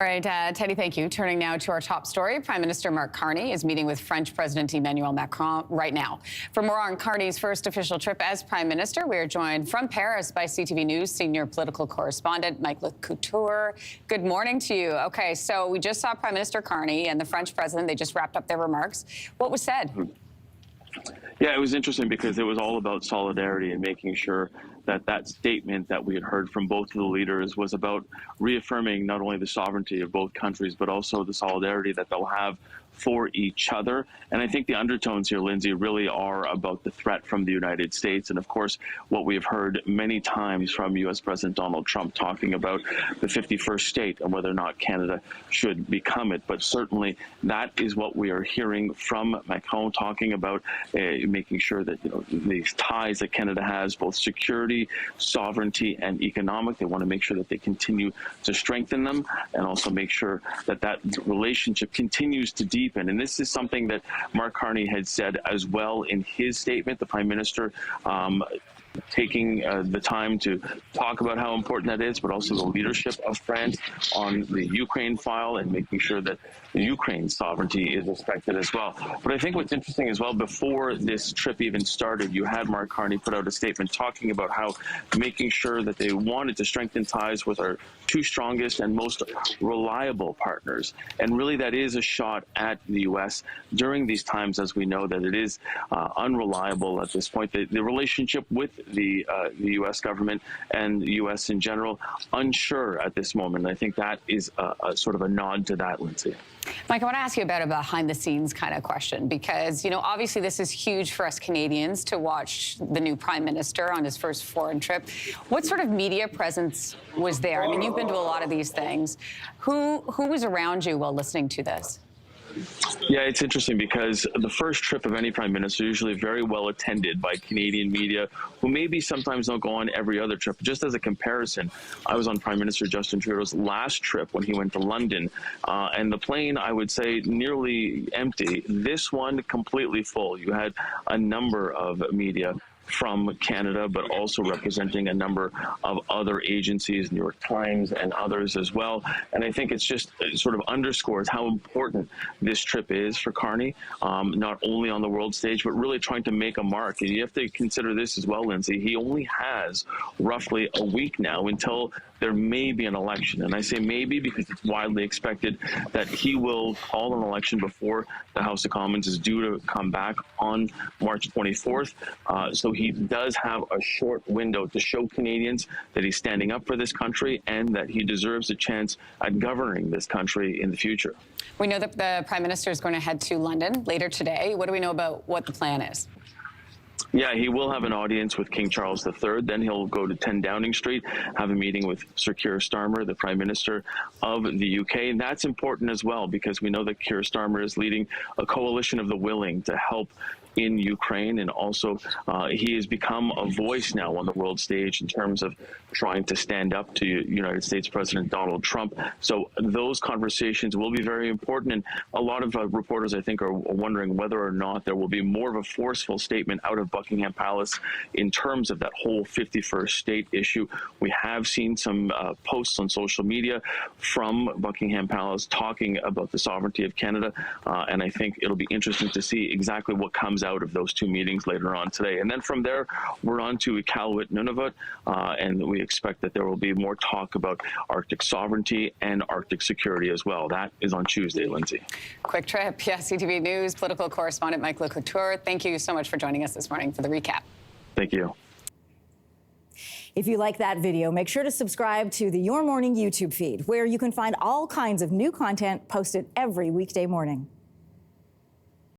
All right, Teddy, thank you. Turning now to our top story, Prime Minister Mark Carney is meeting with French President Emmanuel Macron right now. For more on Carney's first official trip as Prime Minister, we are joined from Paris by CTV News senior political correspondent Mike Couture. Good morning to you. Okay, so we just saw Prime Minister Carney and the French President. They just wrapped up their remarks. What was said? Yeah, it was interesting because it was all about solidarity and making sure that that statement that we had heard from both of the leaders was about reaffirming not only the sovereignty of both countries, but also the solidarity that they'll have for each other. And I think the undertones here, Lindsay, really are about the threat from the United States. And of course, what we have heard many times from U.S. President Donald Trump talking about the 51st state and whether or not Canada should become it. But certainly that is what we are hearing from Macron, talking about making sure that these ties that Canada has, both security, sovereignty, and economic, they want to make sure that they continue to strengthen them and also make sure that that relationship continues to deepen. And this is something that Mark Carney had said as well in his statement, the Prime Minister taking the time to talk about how important that is, but also the leadership of France on the Ukraine file and making sure that the Ukraine sovereignty is respected as well. But I think what's interesting as well, before this trip even started, you had Mark Carney put out a statement talking about how making sure that they wanted to strengthen ties with our two strongest and most reliable partners. And really that is a shot at the U.S. during these times, as we know that it is unreliable at this point. The relationship with the U.S. government and the U.S. in general, unsure at this moment. And I think that is a sort of a nod to that, Lindsay. Mike, I want to ask you about a behind-the-scenes kind of question because, obviously this is huge for us Canadians to watch the new Prime Minister on his first foreign trip. What sort of media presence was there? I mean, you've been to a lot of these things. Who was around you while listening to this? Yeah, it's interesting because the first trip of any prime minister is usually very well attended by Canadian media who maybe sometimes don't go on every other trip. Just as a comparison, I was on Prime Minister Justin Trudeau's last trip when he went to London, and the plane, I would say, nearly empty. This one completely full. You had a number of media from Canada, but also representing a number of other agencies, New York Times and others as well. And I think it sort of underscores how important this trip is for Carney, not only on the world stage, but really trying to make a mark. And you have to consider this as well, Lindsay. He only has roughly a week now until there may be an election. And I say maybe because it's widely expected that he will call an election before the House of Commons is due to come back on March 24th. So he does have a short window to show Canadians that he's standing up for this country and that he deserves a chance at governing this country in the future. We know that the Prime Minister is going to head to London later today. What do we know about what the plan is? Yeah, he will have an audience with King Charles III. Then he'll go to 10 Downing Street, have a meeting with Sir Keir Starmer, the Prime Minister of the UK. And that's important as well because we know that Keir Starmer is leading a coalition of the willing to help in Ukraine, and also he has become a voice now on the world stage in terms of trying to stand up to United States President Donald Trump. So those conversations will be very important, and a lot of reporters, I think, are wondering whether or not there will be more of a forceful statement out of Buckingham Palace in terms of that whole 51st state issue. We have seen some posts on social media from Buckingham Palace talking about the sovereignty of Canada, and I think it'll be interesting to see exactly what comes out of those two meetings later on today. And then from there, we're on to Iqaluit, Nunavut, and we expect that there will be more talk about Arctic sovereignty and Arctic security as well. That is on Tuesday, Lindsay. Quick trip. Yeah, CTV News political correspondent Mike Couture. Thank you so much for joining us this morning for the recap. Thank you. If you like that video, make sure to subscribe to the Your Morning YouTube feed, where you can find all kinds of new content posted every weekday morning.